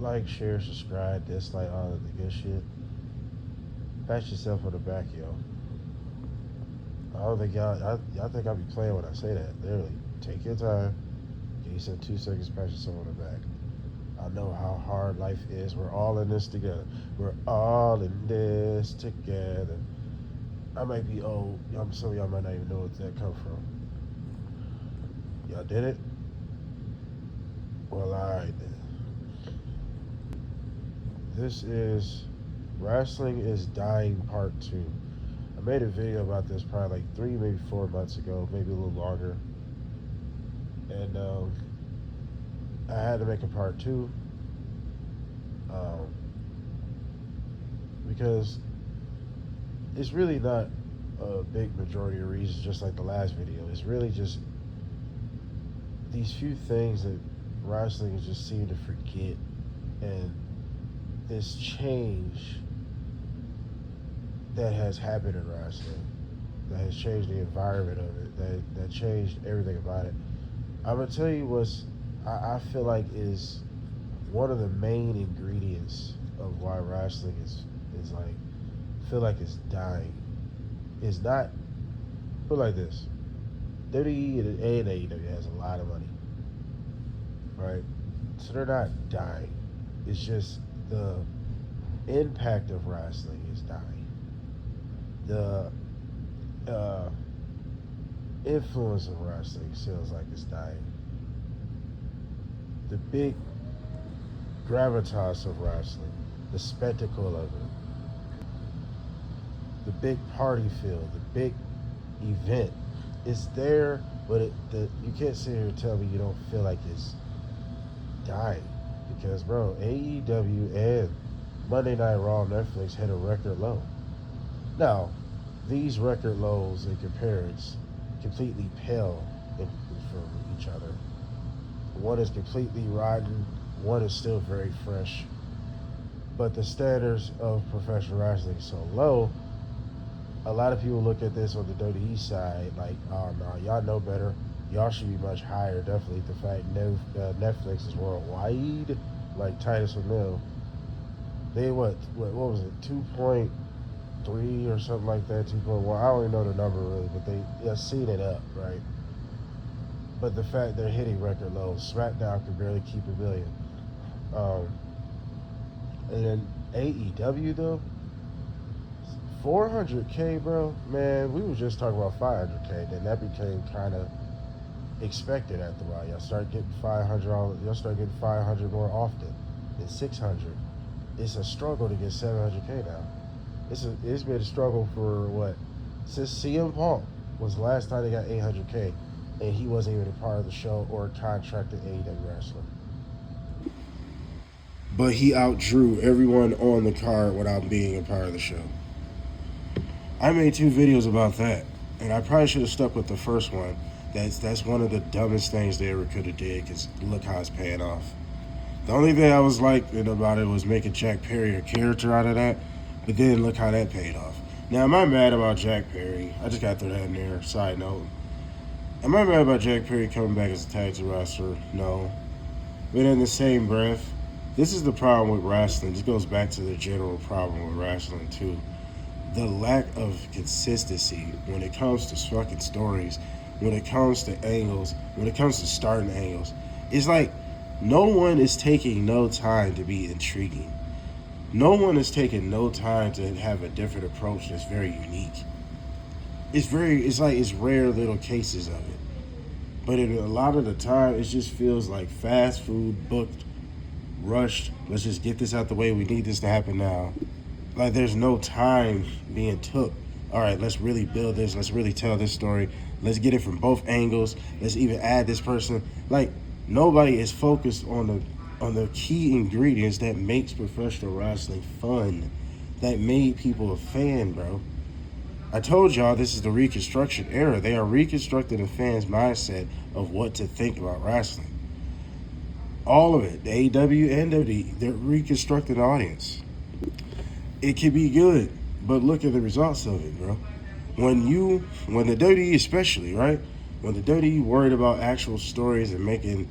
Like, share, subscribe, dislike, all of the good shit. Pat yourself on the back, yo. I don't think y'all think I be playing when I say that. Literally, take your time. Give yourself 2 seconds, pat yourself on the back. I know how hard life is. We're all in this together. We're all in this together. I might be old. Some of y'all might not even know where that come from. Y'all did it? Well, alright then. This is Wrestling is Dying Part 2. I made a video about this probably like 3, maybe 4 months ago, maybe a little longer. And I had to make a part 2 because it's really not a big majority of reasons, just like the last video. It's really just these few things that wrestling just seem to forget, and this change that has happened in wrestling, that has changed the environment of it, that changed everything about it. I'm gonna tell you what's I feel like is one of the main ingredients of why wrestling is like, I feel like it's dying. It's not, put it like this: WWE and AEW has a lot of money, right? So they're not dying. It's just the impact of wrestling is dying. The influence of wrestling feels like it's dying. The big gravitas of wrestling, the spectacle of it, the big party feel, the big event, it's there, but you can't sit here and tell me you don't feel like it's dying. Because, bro, AEW and Monday Night Raw on Netflix hit a record low. Now, these record lows in comparison completely pale from each other. One is completely rotten, one is still very fresh. But the standards of professional wrestling is so low, a lot of people look at this on the WWE side like, oh no, y'all know better. Y'all should be much higher. Definitely the fact Netflix is worldwide, like Titus O'Neil. They what was it, 2.3 or something like that, 2.1. I don't even know the number really, but they're seen it up, right? But the fact they're hitting record lows, SmackDown could barely keep a million. And then AEW though, 400K, bro. Man, we were just talking about 500K. Then that became kind of expected after a while. Y'all start getting 500. Y'all start getting 500 more often than 600. It's a struggle to get 700K now. It's been a struggle for what, since CM Punk was the last time they got 800K, and he wasn't even a part of the show or contracted AEW wrestler. But he outdrew everyone on the card without being a part of the show. I made 2 videos about that, and I probably should have stuck with the first one. That's one of the dumbest things they ever could have did, because look how it's paying off. The only thing I was liking about it was making Jack Perry a character out of that, but then look how that paid off. Now, am I mad about Jack Perry? I just got to throw that in there, side note. Am I mad about Jack Perry coming back as a tag team wrestler? No. But in the same breath, this is the problem with wrestling. This goes back to the general problem with wrestling, too. The lack of consistency when it comes to fucking stories, when it comes to angles, when it comes to starting angles. It's like no one is taking no time to be intriguing. No one is taking no time to have a different approach that's very unique. It's rare little cases of it. But a lot of the time, it just feels like fast food, booked, rushed. Let's just get this out the way. We need this to happen now. Like, there's no time being took. All right, let's really build this. Let's really tell this story. Let's get it from both angles. Let's even add this person. Like, nobody is focused on the key ingredients that makes professional wrestling fun, that made people a fan, bro. I told y'all this is the Reconstruction era. They are reconstructing the fans' mindset of what to think about wrestling. All of it, the AEW and WWE, they're reconstructing the audience. It can be good, but look at the results of it, bro. When the WWE especially, right? When the WWE worried about actual stories and making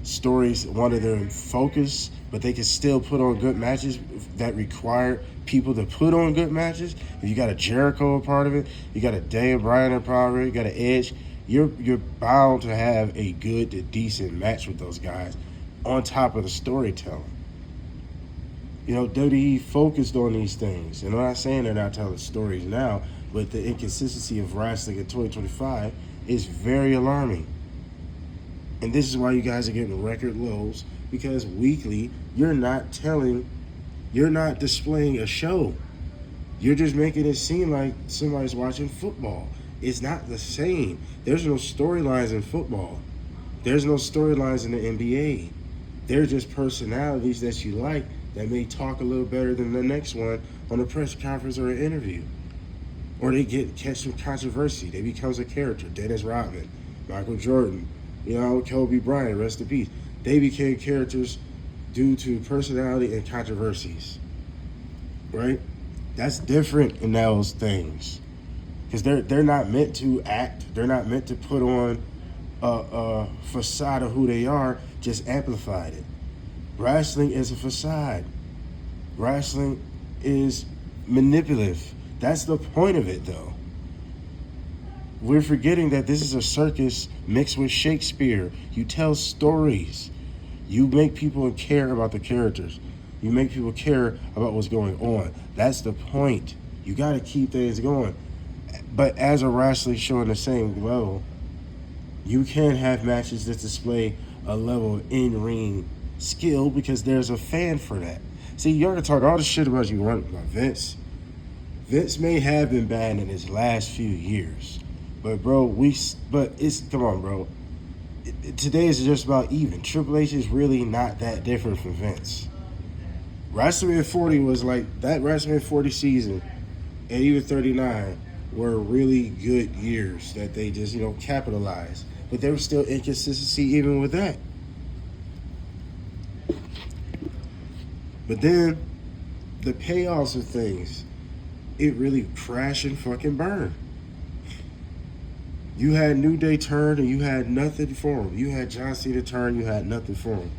stories one of their focus, but they can still put on good matches that require people to put on good matches. If you got a Jericho a part of it, you got a Daniel Bryan a part of it, you got an Edge, you're bound to have a good to decent match with those guys on top of the storytelling. You know, WWE focused on these things. And I'm not saying they're not telling stories now, but the inconsistency of wrestling in 2025 is very alarming. And this is why you guys are getting record lows, because weekly you're not displaying a show. You're just making it seem like somebody's watching football. It's not the same. There's no storylines in football. There's no storylines in the NBA. They're just personalities that you like that may talk a little better than the next one on a press conference or an interview. Or they catch some controversy. They becomes a character. Dennis Rodman, Michael Jordan, Kobe Bryant, rest in peace. They became characters due to personality and controversies. Right? That's different in those things. Because they're not meant to act. They're not meant to put on a facade of who they are, just amplified it. Wrestling is a facade. Wrestling is manipulative. That's the point of it, though. We're forgetting that this is a circus mixed with Shakespeare. You tell stories. You make people care about the characters. You make people care about what's going on. That's the point. You got to keep things going. But as a wrestling show on the same level, you can have matches that display a level of in-ring skill because there's a fan for that. See, you're going to talk all the shit about you running about Vince. Vince may have been bad in his last few years. But, bro, come on, bro. Today is just about even. Triple H is really not that different from Vince. WrestleMania 40 was like, that WrestleMania 40 season and even 39 were really good years that they just, capitalized. But there was still inconsistency even with that. But then, the payoffs of things, it really crashed and fucking burned. You had New Day turn and you had nothing for him. You had John Cena turn, you had nothing for him.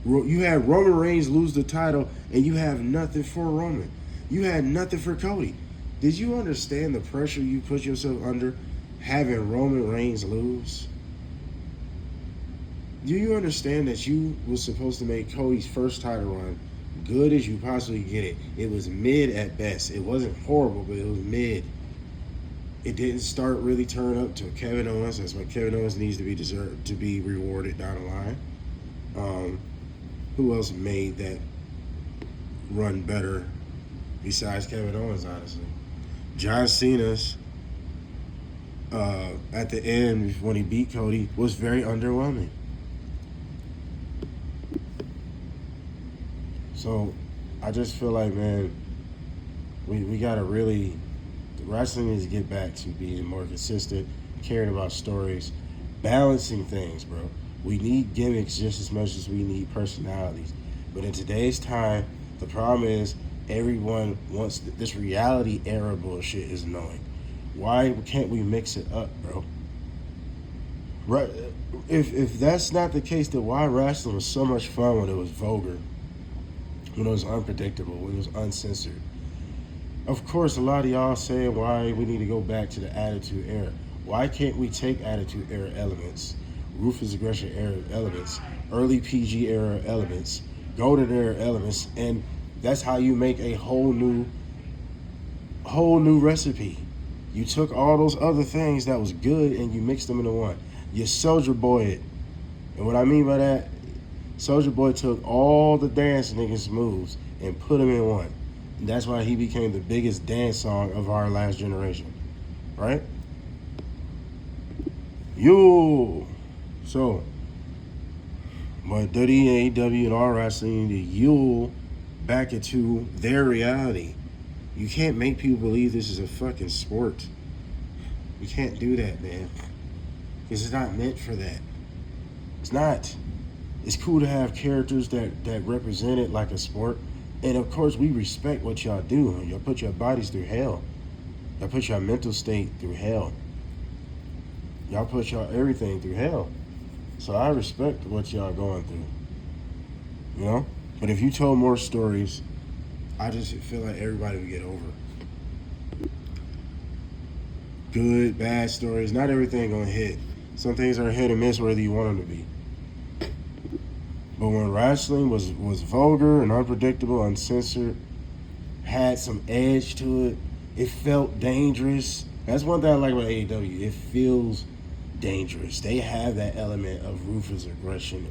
You had Roman Reigns lose the title and you have nothing for Roman. You had nothing for Cody. Did you understand the pressure you put yourself under having Roman Reigns lose? Do you understand that you were supposed to make Cody's first title run good as you possibly get it? It was mid at best. It wasn't horrible, but it was mid. It didn't start really turn up to Kevin Owens. That's why Kevin Owens needs to be rewarded down the line. Who else made that run better besides Kevin Owens, honestly? John Cena's at the end when he beat Cody was very underwhelming. So I just feel like, man, we gotta really, wrestling needs to get back to being more consistent, caring about stories, balancing things, bro. We need gimmicks just as much as we need personalities. But in today's time, the problem is everyone wants this reality era bullshit is annoying. Why can't we mix it up, bro? Right? If that's not the case, then why wrestling was so much fun when it was vulgar, when it was unpredictable, when it was uncensored? Of course, a lot of y'all saying why we need to go back to the Attitude Era. Why can't we take Attitude Era elements, Ruthless Aggression Era elements, early PG era elements, Golden Era elements, and that's how you make a whole new recipe. You took all those other things that was good and you mixed them into one. You Soulja Boy it. And what I mean by that, Soulja Boy took all the dance niggas moves and put them in one. And that's why he became the biggest dance song of our last generation. Right? So, but WWE, AEW, and all wrestling need to yule back into their reality. You can't make people believe this is a fucking sport. You can't do that, man. Because it's not meant for that. It's not. It's cool to have characters that represent it like a sport. And of course, we respect what y'all do. Y'all put your bodies through hell. Y'all put your mental state through hell. Y'all put y'all everything through hell. So I respect what y'all going through, you know? But if you told more stories, I just feel like everybody would get over it. Good, bad stories. Not everything gonna hit. Some things are hit and miss whether you want them to be. But when wrestling was vulgar and unpredictable, uncensored, had some edge to it, it felt dangerous. That's one thing I like about AEW. It feels dangerous. They have that element of ruthless aggression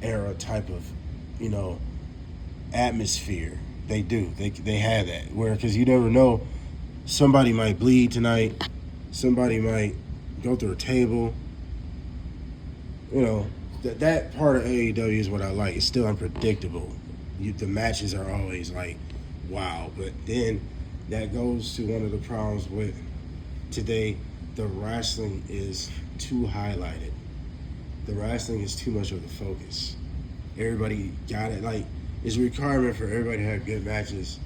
era type of, you know, atmosphere. They do. They have that. Where, because you never know, somebody might bleed tonight, somebody might go through a table. You know, that part of AEW is what I like. It's still unpredictable. The matches are always like, wow. But then that goes to one of the problems with today. The wrestling is too highlighted. The wrestling is too much of the focus. Everybody got it. Like, it's a requirement for everybody to have good matches.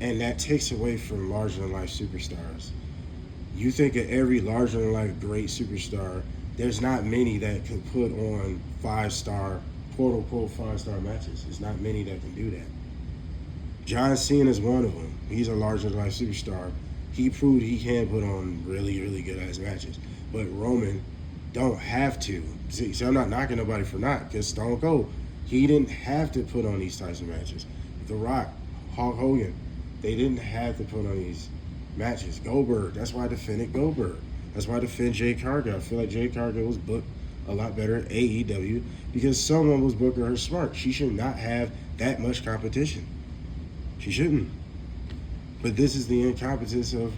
And that takes away from larger-than-life superstars. You think of every larger-than-life great superstar, there's not many that can put on 5-star, quote-unquote 5-star matches. There's not many that can do that. John Cena is one of them. He's a larger-than-life superstar. He proved he can put on really, really good-ass matches. But Roman don't have to. See, I'm not knocking nobody for not, because Stone Cold, he didn't have to put on these types of matches. The Rock, Hulk Hogan, they didn't have to put on these matches. Goldberg, that's why I defended Goldberg. That's why I defend Jade Cargill. I feel like Jade Cargill was booked a lot better at AEW because someone was booking her smart. She should not have that much competition. She shouldn't. But this is the incompetence of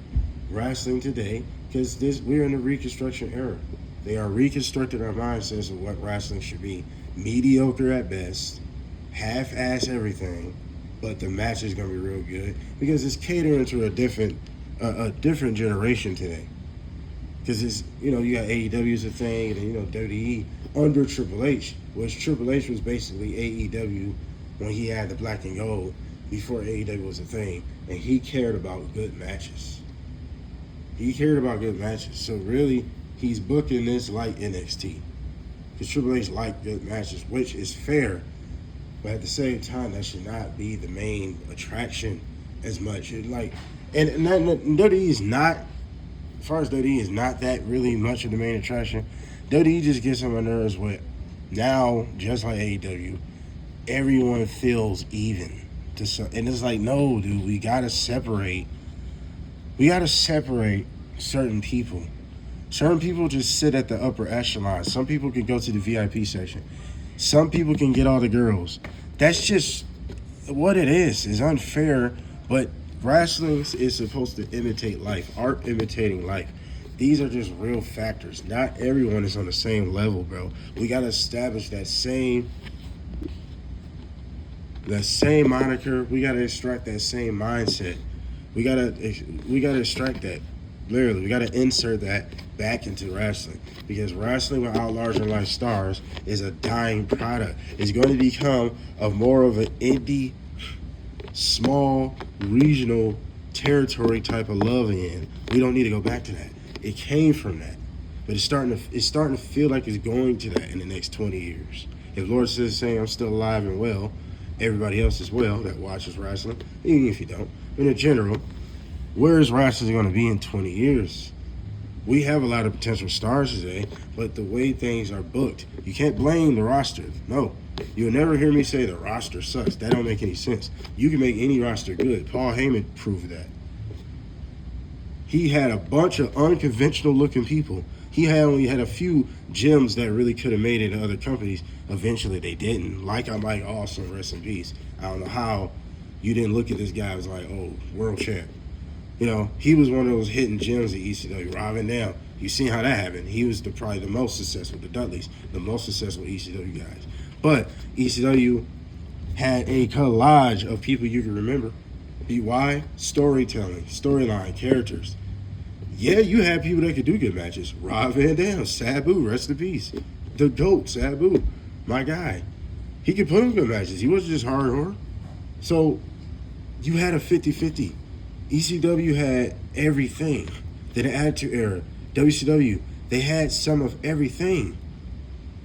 wrestling today because we're in the Reconstruction era. They are reconstructing our mindsets of what wrestling should be. Mediocre at best, half-ass everything, but the match is going to be real good because it's catering to a different generation today. Because it's, you know, you got AEW as a thing, and then, you know, WWE under Triple H, which Triple H was basically AEW when he had the black and gold before AEW was a thing, and he cared about good matches. He cared about good matches. So really, he's booking this like NXT. Because Triple H liked good matches, which is fair. But at the same time, that should not be the main attraction as much. And WWE is not, as far as WWE is not that really much of the main attraction. WWE just gets on my nerves with, now, just like AEW, everyone feels even. And it's like, no, dude, we gotta separate certain people. Certain people just sit at the upper echelon. Some people can go to the VIP section. Some people can get all the girls. That's just what it is. It's unfair, but wrestling is supposed to imitate life. Art imitating life. These are just real factors. Not everyone is on the same level, bro. We gotta establish that same moniker. We gotta extract that same mindset. We gotta extract that. Literally, we gotta insert that back into wrestling, because wrestling without larger life stars is a dying product. It's going to become more of an indie, small, regional territory type of love again. We don't need to go back to that. It came from that, but it's starting to feel like it's going to that in the next 20 years. If Lord says, saying I'm still alive and well, everybody else as well that watches wrestling, even if you don't, in general, where is wrestling going to be in 20 years? We have a lot of potential stars today, but the way things are booked, you can't blame the roster. No, you'll never hear me say the roster sucks. That don't make any sense. You can make any roster good. Paul Heyman proved that. He had a bunch of unconventional looking people. He only had a few gems that really could have made it in other companies. Eventually they didn't. Like I'm like, awesome, rest in peace. I don't know how you didn't look at this guy as like, oh, world champ. You know, he was one of those hidden gems at ECW. Rob Van Dam, you seen how that happened. He was probably the most successful, the Dudleys, the most successful ECW guys. But ECW had a collage of people you can remember. Why? Storytelling, storyline, characters. Yeah, you had people that could do good matches. Rob Van Dam, Sabu, rest in peace. The GOAT, Sabu, my guy. He could put on good matches. He wasn't just hardcore. So you had a 50-50. ECW had everything. Then the Attitude Era, WCW, they had some of everything.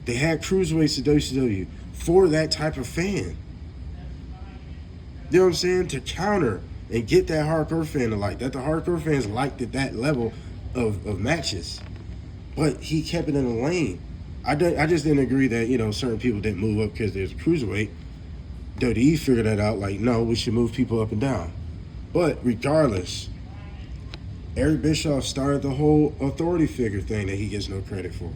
They had cruiserweights at WCW for that type of fan. You know what I'm saying? To counter and get that hardcore fan to like that. The hardcore fans liked at that level of matches. But he kept it in a lane. I just didn't agree that, certain people didn't move up because there's a cruiserweight. WWE figured that out, like, no, we should move people up and down. But regardless, Eric Bischoff started the whole authority figure thing that he gets no credit for.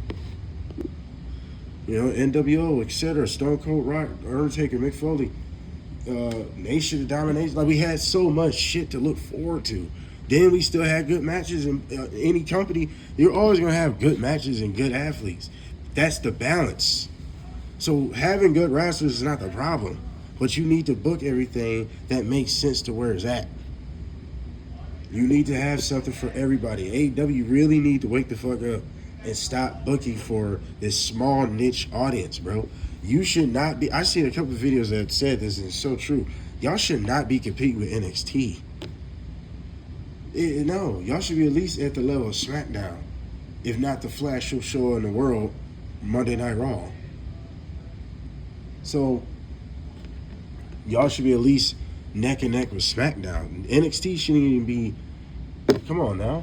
NWO, etc., Stone Cold Rock, Undertaker, Mick Foley, Nation of Domination. Like, we had so much shit to look forward to. Then we still had good matches in any company. You're always going to have good matches and good athletes. That's the balance. So having good wrestlers is not the problem. But you need to book everything that makes sense to where it's at. You need to have something for everybody. AEW really need to wake the fuck up and stop booking for this small niche audience, bro. You should not be. I seen a couple of videos that said this, and it's so true. Y'all should not be competing with NXT. No, y'all should be at least at the level of SmackDown, if not the flashiest show in the world, Monday Night Raw. So y'all should be at least neck and neck with SmackDown. NXT shouldn't even be. Come on now.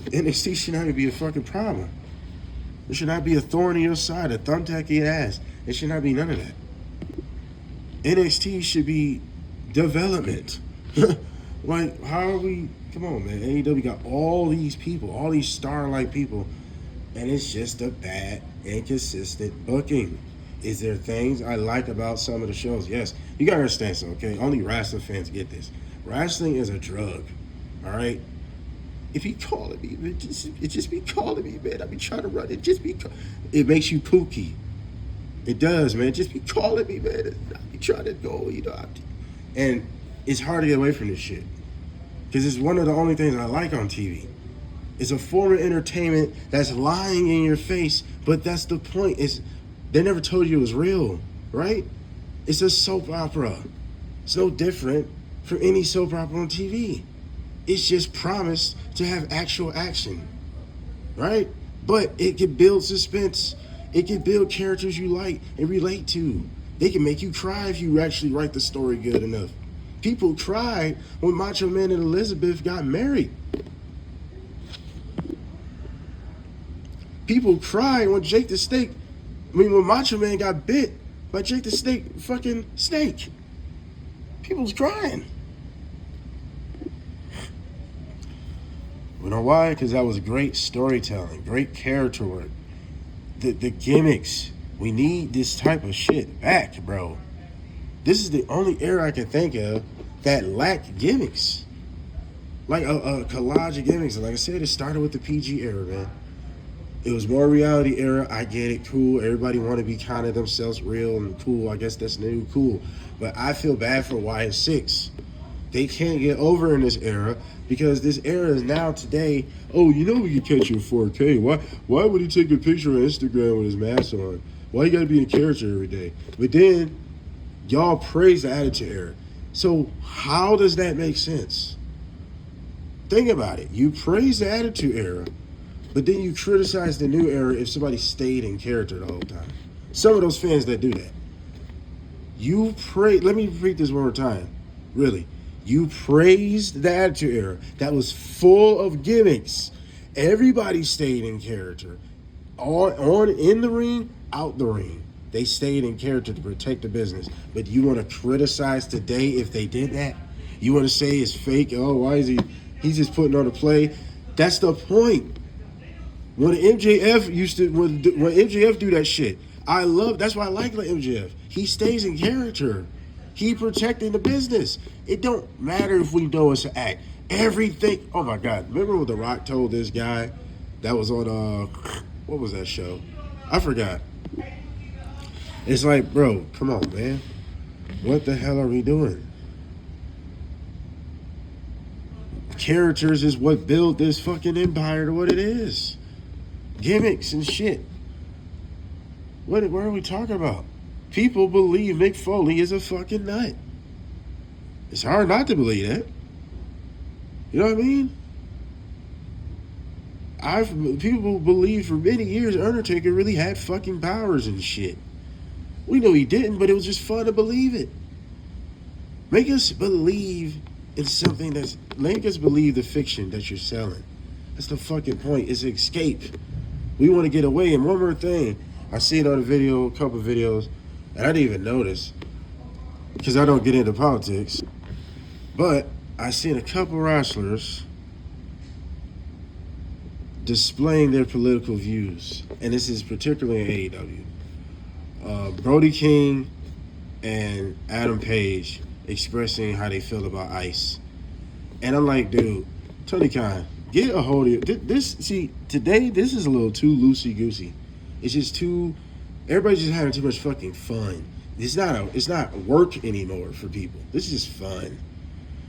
NXT should not even be a fucking problem. There should not be a thorn in your side, a thumbtack in your ass. It should not be none of that. NXT should be development. Like, how are we? Come on, man. AEW got all these people, all these star-like people, and it's just a bad, inconsistent booking. Is there things I like about some of the shows? Yes. You gotta understand something, okay? Only wrestling fans get this. Wrestling is a drug, all right? If you calling me, man, it just be calling me, man. I be trying to run it. It makes you pooky. It does, man. Just be calling me, man. I be trying to go, and it's hard to get away from this shit because it's one of the only things I like on TV. It's a form of entertainment that's lying in your face, but that's the point. They never told you it was real, right? It's a soap opera. It's no different from any soap opera on TV. It's just promised to have actual action, right? But it can build suspense. It can build characters you like and relate to. They can make you cry if you actually write the story good enough. People cried when Macho Man and Elizabeth got married. People cried when when Macho Man got bit by Jake the fucking snake. People was crying. You know why? Because that was great storytelling, great character work. The gimmicks. We need this type of shit back, bro. This is the only era I can think of that lacked gimmicks. Like a collage of gimmicks. Like I said, it started with the PG era, man. It was more reality era. I get it, cool. Everybody want to be kind of themselves real and cool. I guess that's new, cool. But I feel bad for YS6. They can't get over in this era because this era is now today. Oh, we can catch you in 4K. Why would he take a picture on Instagram with his mask on? Why you gotta be in character every day? But then y'all praise the Attitude Era. So how does that make sense? Think about it. You praise the Attitude Era, but then you criticize the new era if somebody stayed in character the whole time. Some of those fans that do that. Let me repeat this one more time. Really. You praised the Attitude Era that was full of gimmicks. Everybody stayed in character. On in the ring, out the ring. They stayed in character to protect the business. But you want to criticize today if they did that? You want to say it's fake? Oh, why is he's just putting on a play? That's the point. When when MJF do that shit, that's why I like MJF. He stays in character. He protecting the business. It don't matter if we know it's an act. Everything. Oh my God! Remember what The Rock told this guy that was on what was that show? I forgot. It's like, bro, come on, man. What the hell are we doing? Characters is what built this fucking empire to what it is. Gimmicks and shit. What are we talking about? People believe Mick Foley is a fucking nut. It's hard not to believe that. You know what I mean? People believed for many years Undertaker really had fucking powers and shit. We know he didn't, but it was just fun to believe it. Make us believe in something make us believe the fiction that you're selling. That's the fucking point. It's escape. We want to get away. And one more thing, I seen on a couple of videos, and I didn't even notice because I don't get into politics. But I seen a couple wrestlers displaying their political views, and this is particularly in AEW. Brody King and Adam Page expressing how they feel about ICE, and I'm like, dude, Tony Khan, get a hold of it. Today this is a little too loosey goosey. It's just too. Everybody's just having too much fucking fun. It's not work anymore for people. This is just fun.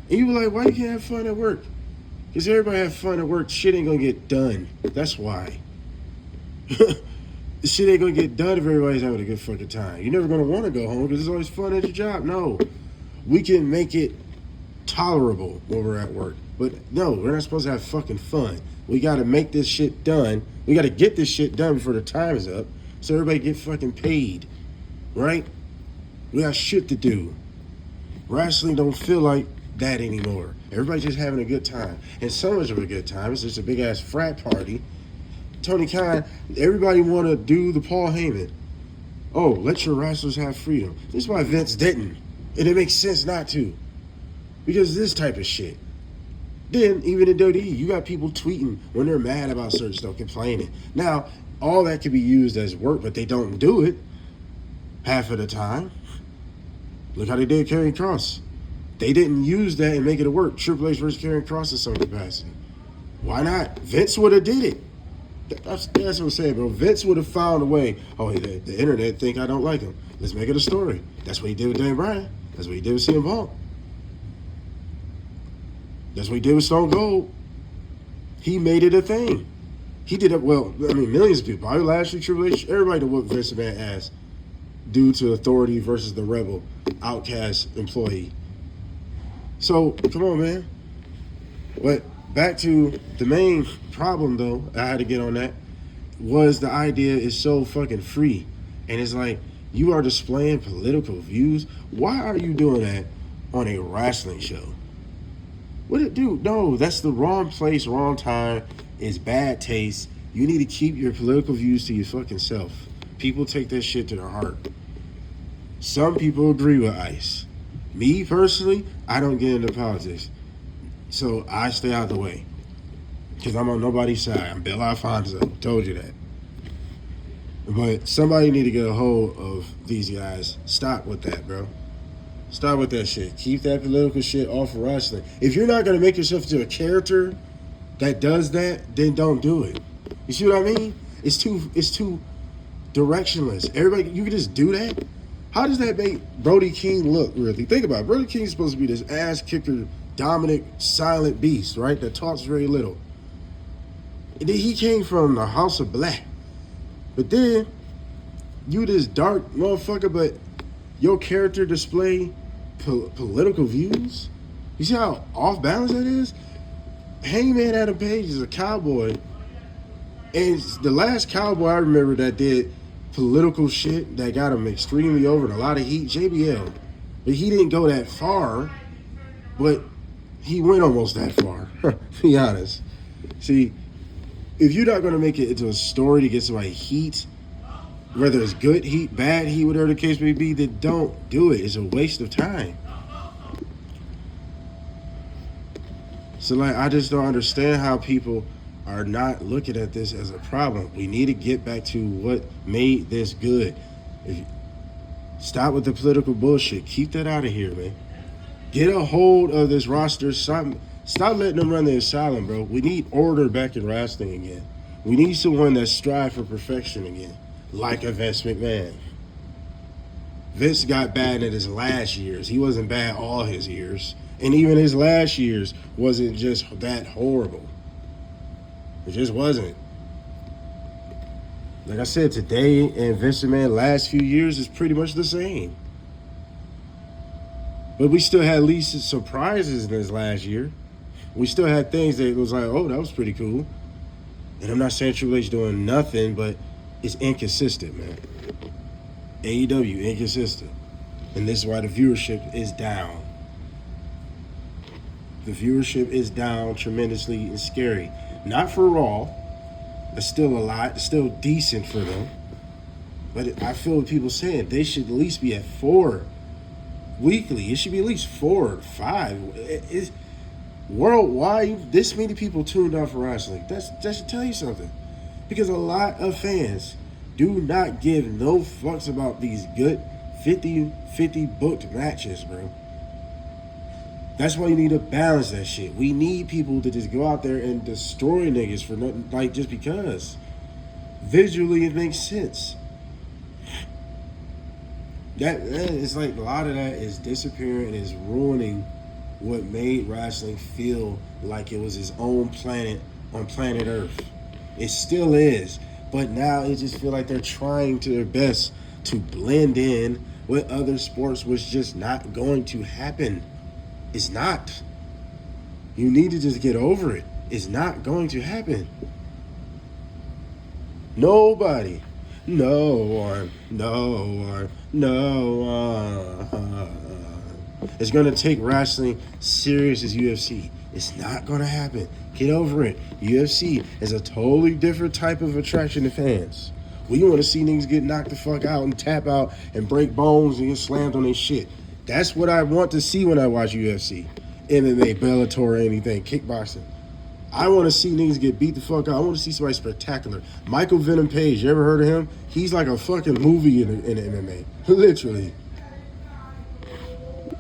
And you were like, why you can't have fun at work? Because everybody have fun at work, shit ain't gonna get done. That's why. Shit ain't gonna get done if everybody's having a good fucking time. You're never gonna want to go home because it's always fun at your job. No. We can make it tolerable when we're at work. But no, we're not supposed to have fucking fun. We gotta make this shit done. We gotta get this shit done before the time is up so everybody get fucking paid. Right? We got shit to do. Wrestling don't feel like that anymore. Everybody's just having a good time. And so much of a good time. It's just a big ass frat party. Tony Khan, everybody want to do the Paul Heyman. Oh, let your wrestlers have freedom. This is why Vince didn't. And it makes sense not to. Because this type of shit. Then, even in WWE, you got people tweeting when they're mad about certain stuff, complaining. Now, all that can be used as work, but they don't do it half of the time. Look how they did Karrion Kross. They didn't use that and make it a work. Triple H versus Karrion Kross in some capacity. Why not? Vince would have did it. That's what I'm saying, bro. Vince would have found a way. Oh, hey, the internet think I don't like him. Let's make it a story. That's what he did with Daniel Bryan. That's what he did with CM Punk. That's what he did with Stone Cold. He made it a thing. He did it, well, I mean, millions of people. Probably last year, Triple H, everybody to whoop Vince McMahon ass due to authority versus the rebel, outcast employee. So, come on, man. But back to the main problem, though, I had to get on that, was the idea is so fucking free. And it's like, you are displaying political views. Why are you doing that on a wrestling show? Dude, no, that's the wrong place, wrong time. It's bad taste. You need to keep your political views to your fucking self. People take that shit to their heart. Some people agree with ICE. Me, personally, I don't get into politics. So I stay out of the way. Because I'm on nobody's side. I'm Bill Alfonso. Told you that. But somebody need to get a hold of these guys. Stop with that, bro. Stop with that shit. Keep that political shit off of wrestling. If you're not going to make yourself into a character that does that, then don't do it. You see what I mean? It's too directionless. Everybody, you can just do that? How does that make Brody King look, really? Think about it. Brody King's supposed to be this ass-kicker, dominant, silent beast, right? That talks very little. And then he came from the House of Black. But then, you this dark motherfucker, but your character display political views? You see how off balance that is? Hangman Adam Page is a cowboy. And it's the last cowboy I remember that did political shit that got him extremely over and a lot of heat, JBL. But he didn't go that far, but he went almost that far, to be honest. See, if you're not going to make it into a story to get somebody heat, whether it's good heat, bad heat, whatever the case may be, then don't do it. It's a waste of time. So, like, I just don't understand how people are not looking at this as a problem. We need to get back to what made this good. Stop with the political bullshit. Keep that out of here, man. Get a hold of this roster. Stop letting them run the asylum, bro. We need order back in wrestling again. We need someone that strive for perfection again, like a Vince McMahon. Vince got bad in his last years. He wasn't bad all his years. And even his last years wasn't just that horrible. It just wasn't. Like I said, today and Vince McMahon last few years is pretty much the same. But we still had at least surprises in his last year. We still had things that was like, oh, that was pretty cool. And I'm not saying Triple H doing nothing, but it's inconsistent, man. AEW, inconsistent. And this is why the viewership is down. The viewership is down tremendously and scary. Not for Raw. It's still a lot. It's still decent for them. But I feel what people saying. They should at least be at 4 weekly. It should be at least 4 or 5. It's worldwide, this many people tuned out for wrestling. That should tell you something. Because a lot of fans do not give no fucks about these good 50-50 booked matches, bro. That's why you need to balance that shit. We need people to just go out there and destroy niggas for nothing, like just because. Visually, it makes sense. That it's like a lot of that is disappearing and is ruining what made wrestling feel like it was its own planet on planet Earth. It still is, but now it just feel like they're trying to their best to blend in with other sports, which just not going to happen. It's not. You need to just get over it. It's not going to happen. Nobody. No one. It's going to take wrestling serious as UFC. It's not going to happen. Get over it. UFC is a totally different type of attraction to fans. We want to see niggas get knocked the fuck out and tap out and break bones and get slammed on their shit. That's what I want to see when I watch UFC. MMA, Bellator, or anything, kickboxing. I want to see niggas get beat the fuck out. I want to see somebody spectacular. Michael Venom Page, you ever heard of him? He's like a fucking movie in MMA. Literally.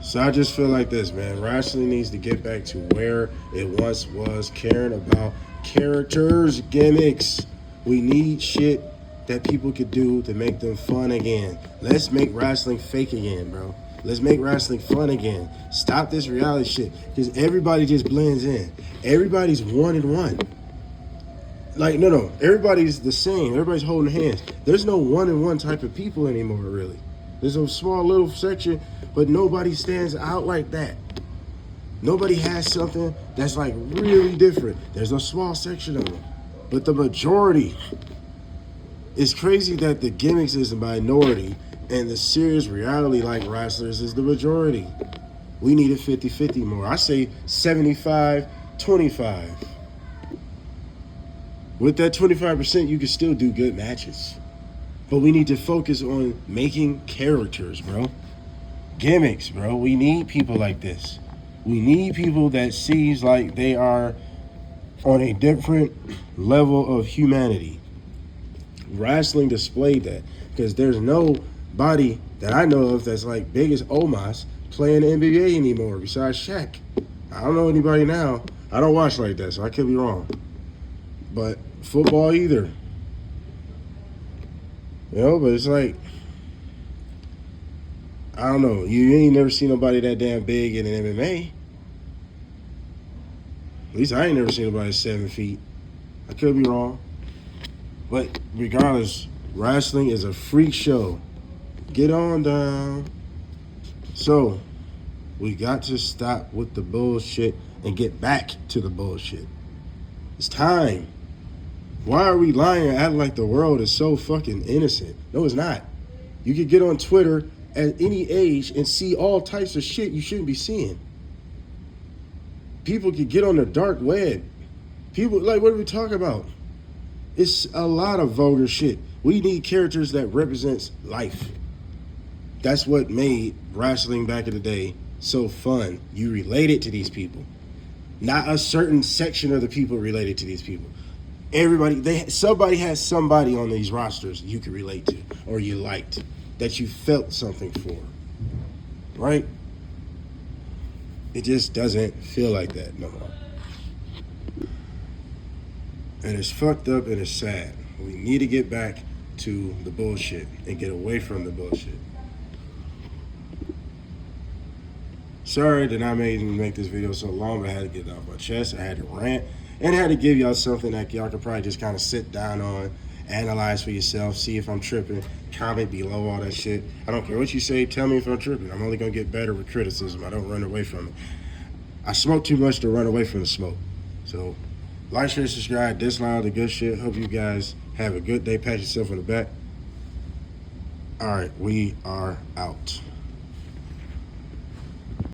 So I just feel like this, man. Wrestling needs to get back to where it once was, caring about characters, gimmicks. We need shit that people could do to make them fun again. Let's make wrestling fake again, bro. Let's make wrestling fun again. Stop this reality shit. Because everybody just blends in. Everybody's one and one. Like, no. Everybody's the same. Everybody's holding hands. There's no one and one type of people anymore, really. There's a small little section, but nobody stands out like that. Nobody has something that's like really different. There's a small section of them. But the majority, it's crazy that the gimmicks is a minority and the serious reality like wrestlers is the majority. We need a 50-50 more. I say 75-25. With that 25%, you can still do good matches. But we need to focus on making characters, bro. Gimmicks, bro. We need people like this. We need people that seems like they are on a different level of humanity. Wrestling displayed that. Because there's nobody that I know of that's like big as Omos playing the NBA anymore besides Shaq. I don't know anybody now. I don't watch like that, so I could be wrong. But football either. You know, but it's like, I don't know. You ain't never seen nobody that damn big in an MMA. At least I ain't never seen nobody 7 feet. I could be wrong. But regardless, wrestling is a freak show. Get on down. So, we got to stop with the bullshit and get back to the bullshit. It's time. Why are we lying and acting like the world is so fucking innocent? No, it's not. You could get on Twitter at any age and see all types of shit you shouldn't be seeing. People could get on the dark web. People, like, what are we talking about? It's a lot of vulgar shit. We need characters that represents life. That's what made wrestling back in the day so fun. You related to these people. Not a certain section of the people related to these people. Everybody, somebody has somebody on these rosters you could relate to or you liked, that you felt something for, right? It just doesn't feel like that no more. And it's fucked up and it's sad. We need to get back to the bullshit and get away from the bullshit. Sorry that I made me make this video so long, but I had to get it off my chest. I had to rant. And I had to give y'all something that y'all could probably just kind of sit down on, analyze for yourself, see if I'm tripping, comment below all that shit. I don't care what you say, tell me if I'm tripping. I'm only going to get better with criticism. I don't run away from it. I smoke too much to run away from the smoke. So Like, share, subscribe, dislike all the good shit. Hope you guys have a good day. Pat yourself on the back. All right, we are out.